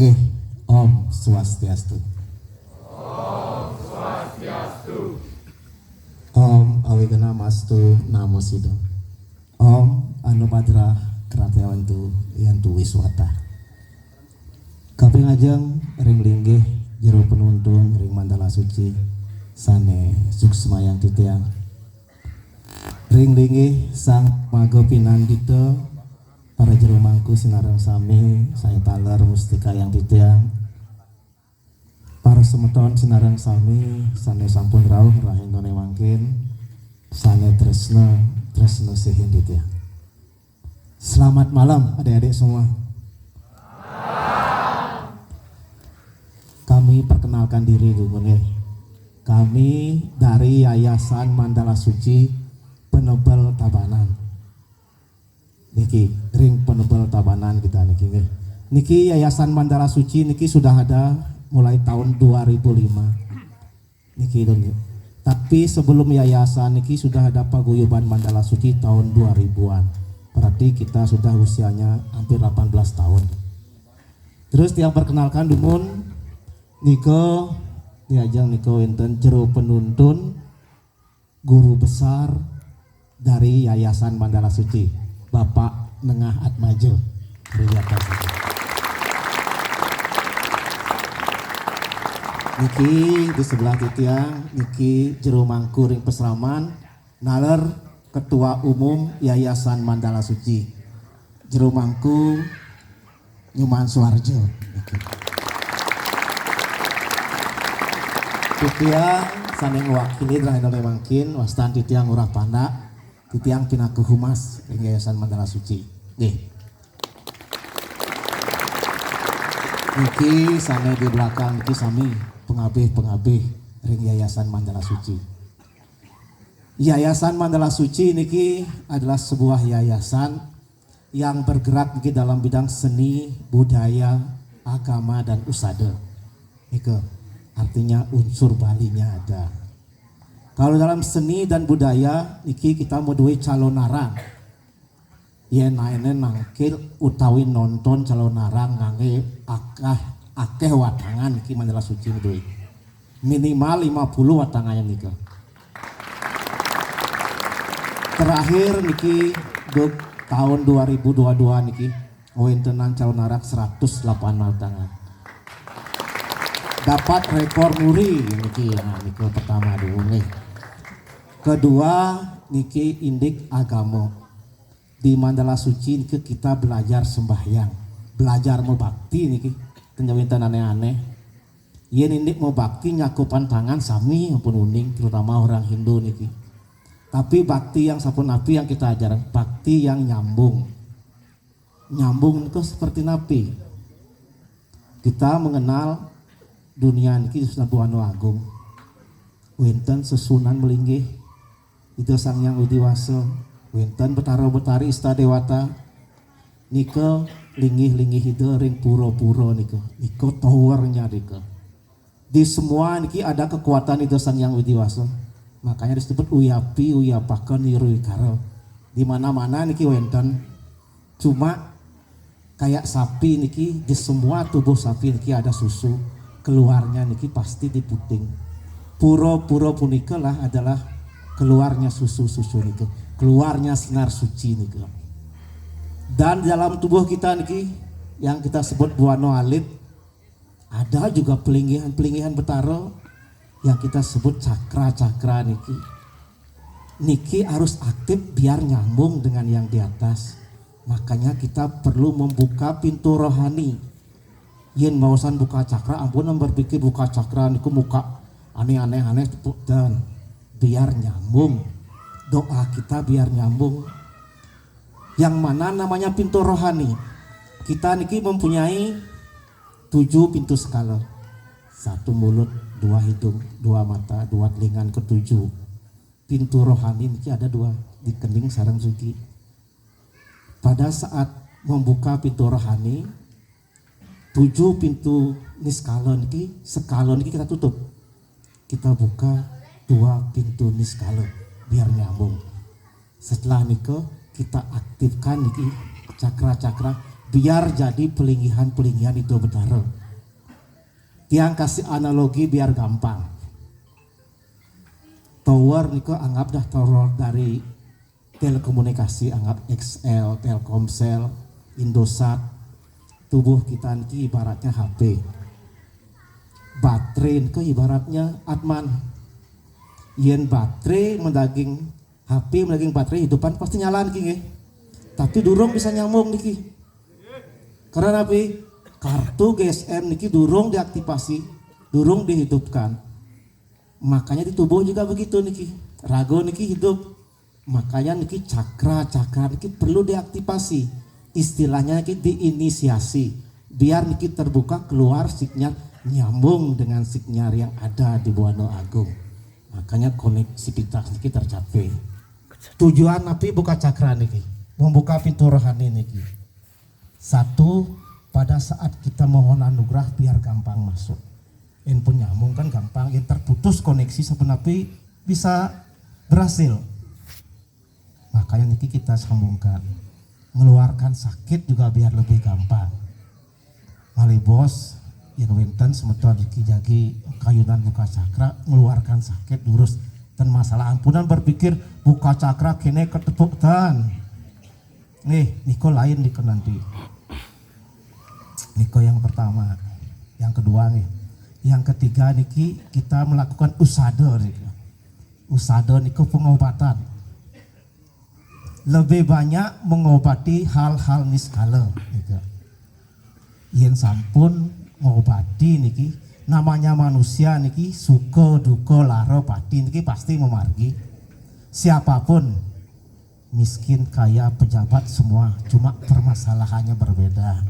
Nggih, Om Swastiastu. Om awigana mastu namo sido. Om anu madra kratiawantu yantu wiswata. Kaping ajeng ring linggih jero penuntun ring mandala suci sane suksmayang titiang. Ring linggih sang mago pinandita para jero mangku sinareng sami saya taler mustika yang titiang. Para semeton sinareng sami sane sampun rawuh rahindone mangkin sane tresna sihin titiang. Selamat malam adik-adik semua. Kami perkenalkan diri dulu nih. Kami dari Yayasan Mandala Suci Penebel Tabanan. Niki ring penebel Tabanan kita niki nih. Niki Yayasan Mandala Suci niki sudah ada mulai tahun 2005. Niki dulu. Tapi sebelum yayasan niki sudah ada paguyuban Mandala Suci tahun 2000-an. Berarti kita sudah usianya hampir 18 tahun. Terus yang perkenalkan dumun Niko diajang Niko enten jero penuntun guru besar dari Yayasan Mandala Suci, Bapak Nengah Atmajo. Terima kasih. Niki di sebelah titiang, Niki jero mangku ring pesraman, naler Ketua Umum Yayasan Mandala Suci, jero mangku Nyuman Suharjo. Titiang saneng wakili rahindone mangkin wastan titiang urah panda, titiang pinaku humas ring Yayasan Mandala Suci. Nggih. Niki sane di belakang niki sami pengabih ring Yayasan Mandala Suci. Yayasan Mandala Suci niki adalah sebuah yayasan yang bergerak niki dalam bidang seni, budaya, agama dan usada. Niki artinya unsur Balinya ada. Kalau dalam seni dan budaya niki kita mau duwe calon narang. Yen naene nangkil utawi nonton calon narang ngangge akeh watangan niki Mandala Suci duwe. Minimal 50 watangan niki. Terakhir niki tahun 2022 niki wontenan calon narang 108 watangan. Dapat rekor muri niki niki pertama dulu nih. Kedua niki indik agama. Di Mandala Suci niki kita belajar sembahyang, belajar mau bakti niki tenjawintan aneh-aneh. Yen indik mau bakti nyakupan tangan sami ampun uning terutama orang Hindu niki. Tapi bakti yang sapun napi yang kita ajarkan bakti yang nyambung. Nyambung itu seperti napi. Kita mengenal dunia niki Buanu Agung. Winten sesunan melinggih itu Sang Yang Widiwasa. Winten Betara Betari Istadewata. Niko linggih itu ring puro-puro niko. Niko towernya niko. Di semua niki ada kekuatan itu Sang Yang Widiwasa. Makanya disebut uyapi, uyapakan, niruikaro. Di mana-mana niki winten. Cuma kayak sapi niki di semua tubuh sapi niki ada susu. Keluarnya niki pasti diputing. Puro-puro punika lah adalah keluarnya susu-susu niki, keluarnya sinar suci niki. Dan dalam tubuh kita niki yang kita sebut buano alit ada juga pelinggihan betara yang kita sebut cakra-cakra niki. Niki harus aktif biar nyambung dengan yang di atas. Makanya kita perlu membuka pintu rohani. Yen mausan buka cakra, ampun berpikir buka cakra niku muka aneh-aneh dan biar nyambung. Doa kita biar nyambung. Yang mana namanya pintu rohani. Kita niki mempunyai 7 pintu skala. 1 mulut, 2 hidung, 2 mata, 2 telingan, ke-7. Pintu rohani niki ada 2 di kening sareng suci. Pada saat membuka pintu rohani 7 pintu niskala niki, skala niki kita tutup. Kita buka 2 pintu niskala biar nyambung. Setelah niko kita aktifkan niki cakra-cakra biar jadi pelinggihan itu benar. Tiang kasih analogi biar gampang. Tower niko anggap dah tower dari telekomunikasi, anggap XL, Telkomsel, Indosat. Tubuh kita niki ibaratnya HP. Baterai niko ibaratnya Atman. Yen baterai mendaging HP mendaging baterai hidupan pasti nyala niki nggih. Tapi durung bisa nyambung niki. Karena apa? Kartu GSM niki durung diaktifasi, durung dihidupkan. Makanya di tubuh juga begitu niki. Rago niki hidup. Makanya niki cakra niki perlu diaktifasi. Istilahnya niki diinisiasi. Biar niki terbuka keluar sinyal nyambung dengan sinyal yang ada di Buana Agung. Makanya koneksivitas niki tercapai. Tujuan napi buka cakra niki, membuka pintu rohani niki. Satu, pada saat kita mohon anugerah biar gampang masuk. Yang pun nyambung kan gampang, yang terputus koneksi sebenarnya bisa berhasil. Makanya niki kita sambungkan, mengeluarkan sakit juga biar lebih gampang. Mali bos, yang wenten semeton niki jagi kayunan buka cakra, mengeluarkan sakit lurus. Dan masalah ampunan berpikir buka cakra kene ketepuk tan. Nih, niko lain niko nanti. Niko yang pertama, yang kedua nih. Yang ketiga niki kita melakukan usada niki. Usada niki pengobatan. Lebih banyak mengobati hal-hal niskala niki. Yen sampun ngobati niki, namanya manusia niki suka duka lara pati niki pasti memargi. Siapapun, miskin kaya pejabat semua, cuma permasalahannya berbeda.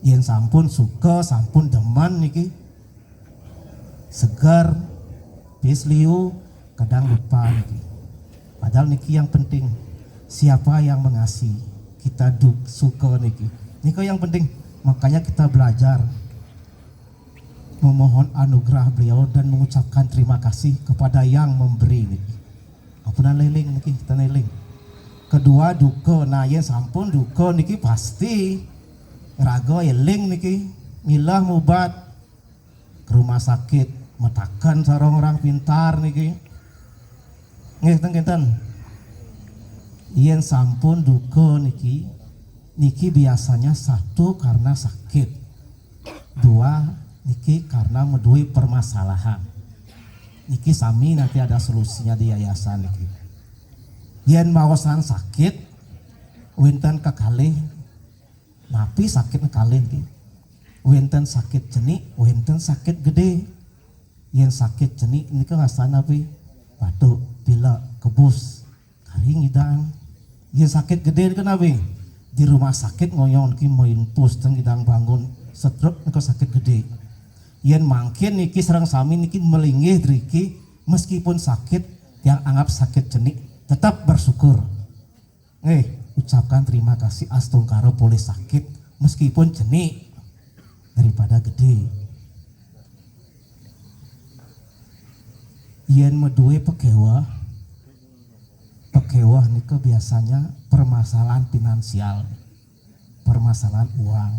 Yen sampun suka, sampun demen niki, segar, pisliu, kadang lupa niki. Padahal niki yang penting, siapa yang mengasihi, kita suka niki. Niki yang penting, makanya kita belajar memohon anugerah beliau dan mengucapkan terima kasih kepada yang memberi niki. Apunan leling niki, kita leling. Kedua duka, nah yen sampun duka niki pasti raga eling niki milah mubat ke rumah sakit metakan sarong orang pintar niki nggih teng yen sampun duka niki biasanya satu karena sakit, dua niki karena medui permasalahan niki sami nanti ada solusinya di yayasan niki. Yen mawasan sakit wenten kekalih tapi sakit kalian ki, wenten sakit jenik, wenten sakit gede. Yang sakit jenik ini kan asana pi, batuk, pilek, kebus, kering idang. Yang sakit gede kan apa? Di rumah sakit ngoyong ki main pus teng idang bangun stroke ini sakit gede. Yang mangkin niki serang sami niki melinggih driki meskipun sakit yang anggap sakit jenik tetap bersyukur. Ucapkan terima kasih astungkaro boleh sakit meskipun jenik daripada gede. Yen medue pekewah niko biasanya permasalahan finansial, permasalahan uang.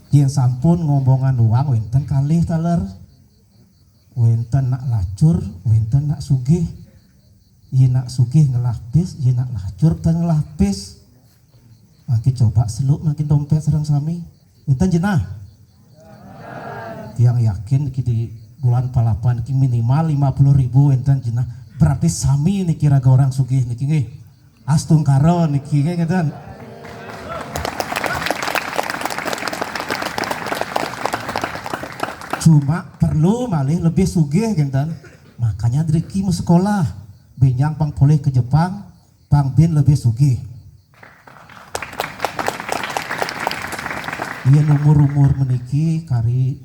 Yen sampun ngomongan uang wenten kalih taler, wenten nak lacur, wenten nak sugih. Yen nak sugih ngelapis, yen nak lacur dan ngelapis. Makin coba seluk makin dompet serang sami. Wenten jenah. Tiang yakin di bulan palapan minimal 50.000 wenten jenah. Berarti sami nih kira orang sugih niki nggih. Astung karo niki nggih ngeten. Cuma perlu malih lebih sugih ngeten. Makanya driki mau sekolah. Benyang pang boleh ke Jepang, pang bin lebih sugih. Ia umur meniki kari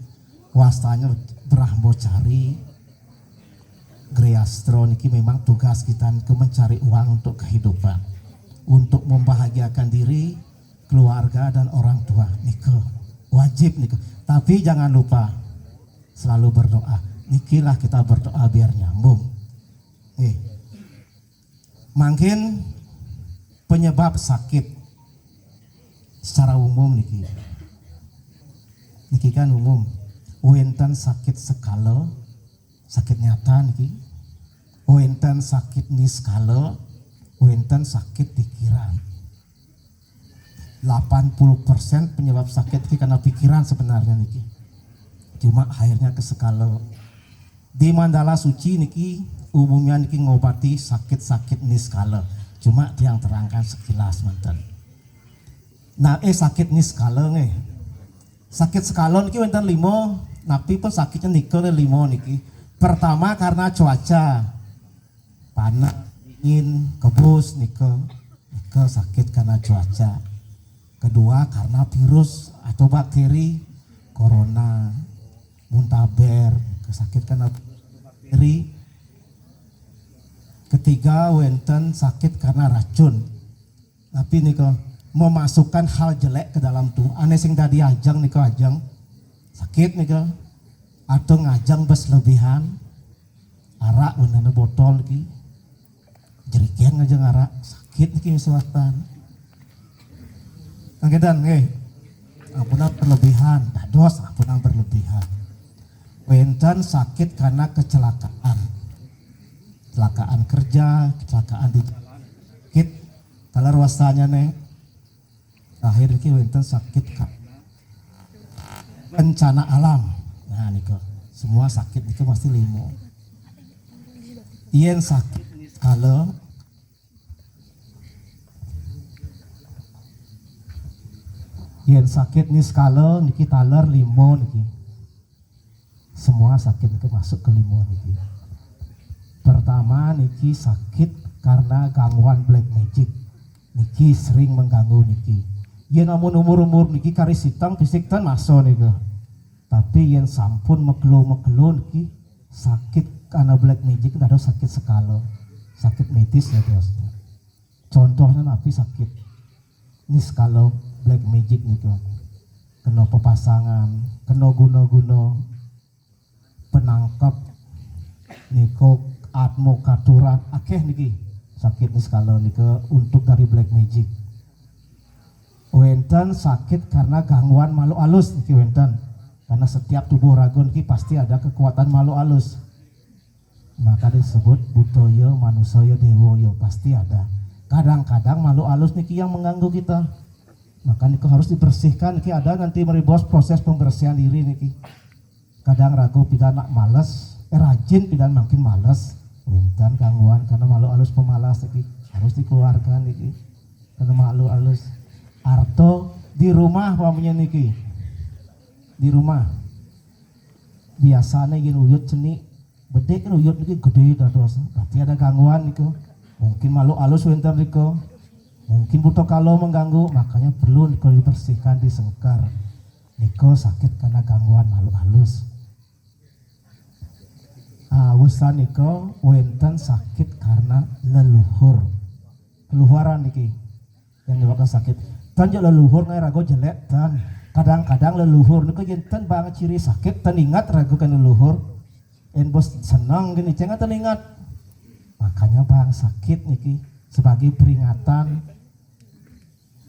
wastanya brahmacari Griastro niki memang tugas kita ke mencari uang untuk kehidupan, untuk membahagiakan diri, keluarga dan orang tua. Niko wajib niko. Tapi jangan lupa selalu berdoa. Nikilah kita berdoa biar nyambung. Mungkin penyebab sakit secara umum niki kan umum wenten sakit skala sakit nyata niki wenten sakit niskala wenten sakit pikiran 80% penyebab sakit niki karena pikiran sebenarnya niki cuma akhirnya ke skala di Mandala Suci niki umumnya niki ngobati sakit-sakit niskala cuma yang terangkan sekilas mantan nah sakit niskala sakit skala niki wonten 5 napi pun sakitnya nikel 5 niki pertama karena cuaca panas dingin kebus nikel sakit karena cuaca kedua karena virus atau bakteri corona muntaber sakit karena bakteri ketiga wenten sakit karena racun tapi nikel memasukkan hal jelek ke dalam tubuh aneh sing tadi ajang nikel ajang sakit nikel atau ngajang berlebihan arak bener botol lagi jerikian ngajang arak sakit niki misalkan anggedan ampunan berlebihan dados ampunan berlebihan wenten sakit karena kecelakaan kerja kecelakaan di jalan sakit talar wasanya akhir ini wenten sakit bencana alam nah niko semua sakit itu pasti 5 yen sakit kalau yen sakit niskala niki taler 5 niki semua sakit itu masuk ke 5 niki pertama niki sakit karena gangguan black magic niki sering mengganggu niki yen namun umur niki karis hitang fisik tan masuk niki tapi yen sampun megelo niki sakit karena black magic ada sakit skala sakit medis ya bos contohnya napi sakit niskala black magic niki kena pepasangan kena guna penangkap niko advokaturan akeh niki sakit niskala niki untuk dari black magic wenten sakit karena gangguan makhluk halus niki wenten karena setiap tubuh ragon niki pasti ada kekuatan makhluk halus maka disebut butoyo manusoyo dewoyo pasti ada kadang-kadang makhluk halus niki yang mengganggu kita maka niki harus dibersihkan niki ada nanti meribos proses pembersihan diri niki kadang ragu pidana malas rajin pidana makin malas wenten gangguan karena makhluk halus pemalas niki harus dikeluarkan niki karena makhluk halus arto di rumah pamannya niki di rumah biasanya yen uyut cenik bedek kan uyut niki gede dados berarti ada gangguan niku mungkin makhluk halus wenten niku mungkin butuh kalau mengganggu makanya perlu niku dibersihkan disengkar niku sakit karena gangguan makhluk halus wusan niku wenten sakit karena leluhur keluaran niki yang menyebabkan sakit tanjak leluhur ngai rago jelek dan kadang-kadang leluhur niku enten banget ciri sakit tan ingat rago kan leluhur en bos senang gini cengat tan ingat makanya bang sakit niki sebagai peringatan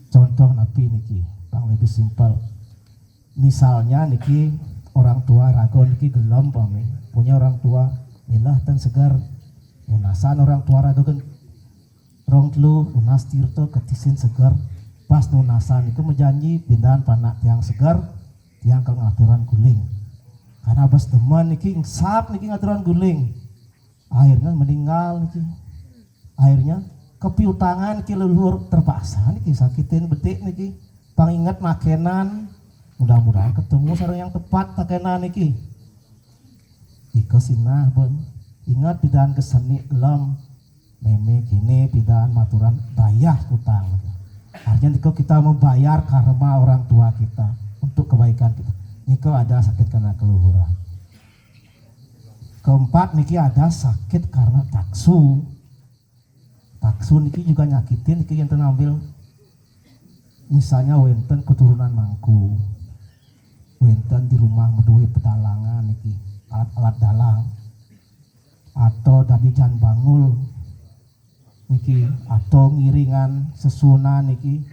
contoh napi niki bang lebih simpel misalnya niki orang tua rago niki gelom pami punya orang tua milah tan segar unasan orang tua rago kan rong telu unas tirto ketisin segar pas nunasan itu menjanji pindahan panak yang segar yang ke ngaturan guling karena bos teman niki sap niki ngaturan guling akhirnya meninggal niki akhirnya kepiutangan niki leluhur terpaksa niki sakitin betik niki pangingat makenan mudah-mudahan ketemu sareng yang tepat takenan niki iko sinah bon ingat pindahan keseni lem meme kini pindahan maturan bayah utang artinya niko kita membayar karma orang tua kita untuk kebaikan kita niko ada sakit karena keluhuran keempat niki ada sakit karena taksu niki juga nyakitin niki yang tenambil misalnya wenten keturunan mangku wenten di rumah medui pedalangan niki alat-alat dalang atau dari jan bangul niki atau ngiringan sesunan niki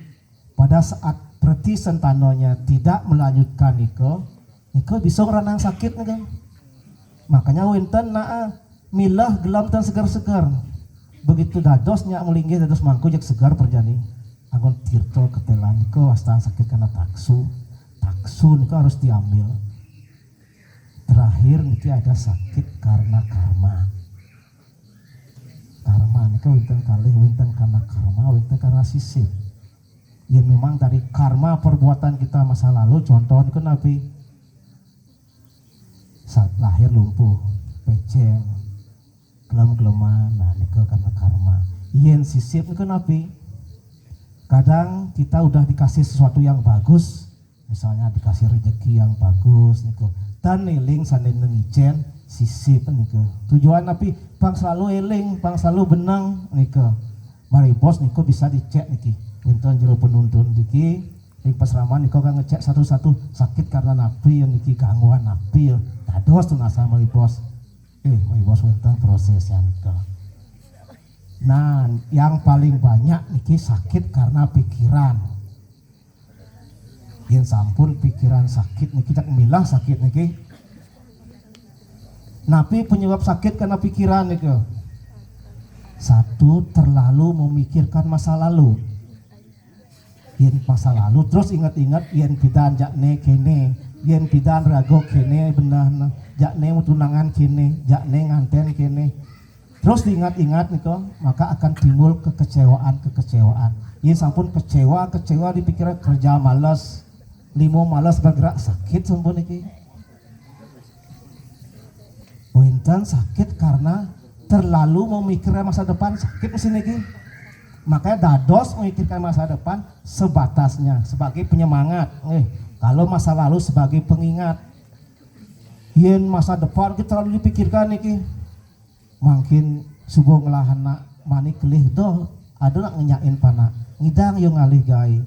pada saat seperti sentanonya tidak melanjutkan niko bisa ranang sakit nih. Makanya winten milah gelam tan segar-segar. Begitu dadosnya melinggih dados mangku jak segar perjani. Anggon tirto ketelan niko wastan sakit karena taksu niko harus diambil. Terakhir niki ada sakit karena karma niko winten kalih winten karena karma winten karena sisip. Ya memang dari karma perbuatan kita masa lalu, contoh niko nabi saat lahir lumpuh, peceng, gelem-geleman, nah niko karena karma. Yen sisip niko nabi kadang kita udah dikasih sesuatu yang bagus, misalnya dikasih rezeki yang bagus niko, dan eling sanen ngicen sisip niko. Tujuan nabi pang selalu eling, pang selalu benang niko. Mari bos niko bisa dicek niki. Winten jero penuntun diki ing pasraman niko kan ngecek satu-satu sakit karena napi yang niki gangguan napi dados tuh nasa mari bos winten prosesnya niko. Nah yang paling banyak niki sakit karena pikiran. Yen sampun pikiran sakit niki tak milah sakit niki. Napi penyebab sakit karena pikiran niko. Satu, terlalu memikirkan masa lalu. Yen masa lalu terus ingat-ingat yen bidan jakne kene, yen bidan rago kene benah jakne tunangan kene, jakne nganten kene. Terus diingat-ingat niko, maka akan timbul kekecewaan. Yen sampun kecewa dipikir kerja malas, limo malas bergerak sakit sampun niki. Winten sakit karena terlalu memikirkan masa depan sakit mesin niki. Makanya dados memikirkan masa depan sebatasnya sebagai penyemangat. Kalau masa lalu sebagai pengingat. Yen masa depan kita terlalu dipikirkan niki. Mungkin subuh ngelahana mani kelih doh ada nak ngenyain pana ngidang yung ngalih gai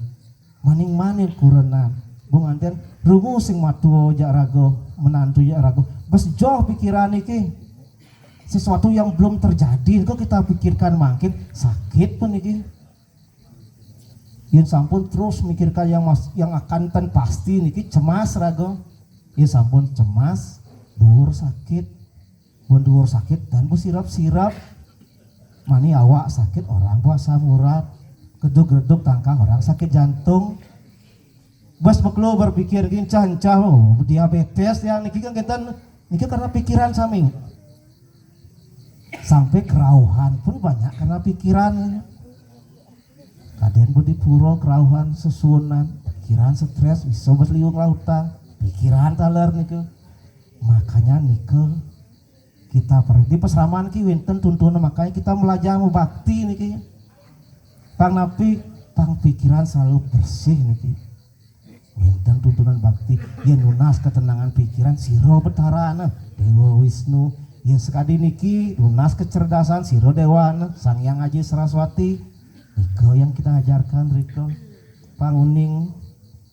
maning kurenan bung anten rungu sing matuo jak rago menantu jak rago bes joh pikiran niki. Sesuatu yang belum terjadi kok kita pikirkan makin sakit pun iki. Yen sampun terus mikirkan yang akan ten pasti niki cemas rago. Yen sampun cemas dhuwur sakit. Mun dhuwur sakit dan bersirap-sirap. Mani awak sakit orang puasa murad. Gedug-gedug tangkang orang sakit jantung. Bas beklo berpikir gincah diabetes ya niki kan kita niki karena pikiran sami. Sampai kerauhan pun banyak karena pikiran. Kaden budi puro kerauhan sesunan, pikiran stres bisa berliung lautan, pikiran taler niku. Makanya niku kita perlu di pesraman ki winten tuntunan makanya kita belajar bakti niki. Pang napi pang pikiran selalu bersih niki. Winten tuntunan bakti yen lunas ketenangan pikiran siro betarana Dewa Wisnu. Yang sekali niki lunas kecerdasan Siro Dewana Sang Yang Aji Saraswati niko yang kita ajarkan Riko panguning.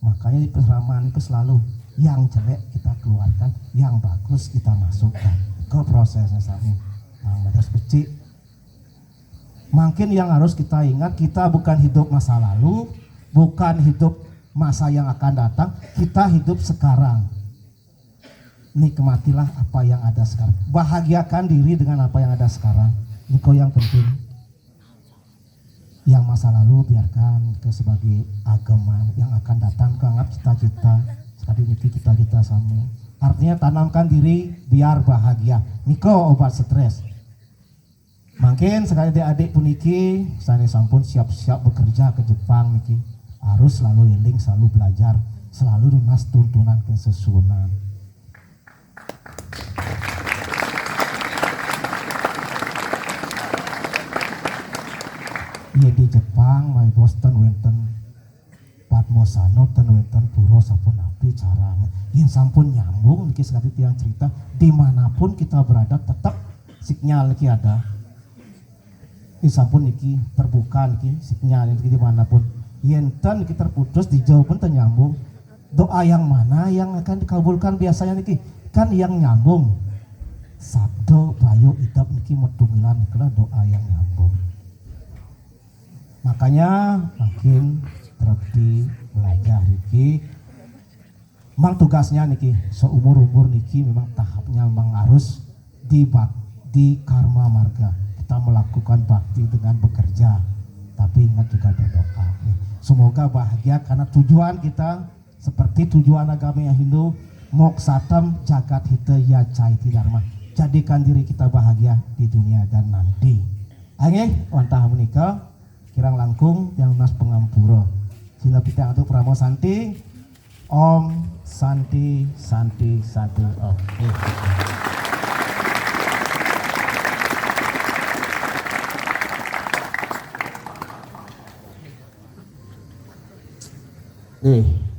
Makanya di pesramaan itu selalu yang jelek kita keluarkan, yang bagus kita masukkan ke prosesnya sami. Nah, batas beci mungkin yang harus kita ingat, kita bukan hidup masa lalu, bukan hidup masa yang akan datang, kita hidup sekarang. Nikmatilah apa yang ada sekarang, bahagiakan diri dengan apa yang ada sekarang. Niko yang penting. Yang masa lalu biarkan ke sebagai agama, yang akan datang ke anggap cita-cita. Sekali niki kita sama. Artinya tanamkan diri biar bahagia. Niko obat stres. Mungkin sekali adik-adik puniki saya sampun siap-siap bekerja ke Jepang niki. Harus selalu eling, selalu belajar, selalu lunas tuntunan kesesuaian. Iya di Jepang, my Boston wenten Padmosano ten wenten puro sapun api caranya. Yang sampun nyambung niki sekali tiang cerita dimanapun kita berada tetap sinyal niki ada. Ini sampun niki terbuka niki sinyal niki dimanapun. Yenten niki terputus dijauh pun ternyambung. Doa yang mana yang akan dikabulkan biasanya niki kan yang nyambung. Sabdo bayu idap niki metungilan niki doa yang nyambung. Makanya makin terlebih belajar niki. Memang tugasnya niki seumur-umur niki memang tahapnya memang harus di karma marga. Kita melakukan bakti dengan bekerja, tapi ingat juga berdoa. Semoga bahagia karena tujuan kita seperti tujuan agama yang Hindu, moksatam jagat hita ya caiti dharma. Jadikan diri kita bahagia di dunia dan nanti. Ayo, wantah menikah, kirang langkung yang lunas pengampura. Sila pitang atau pramo santi. Om Santi Santi Santi Om.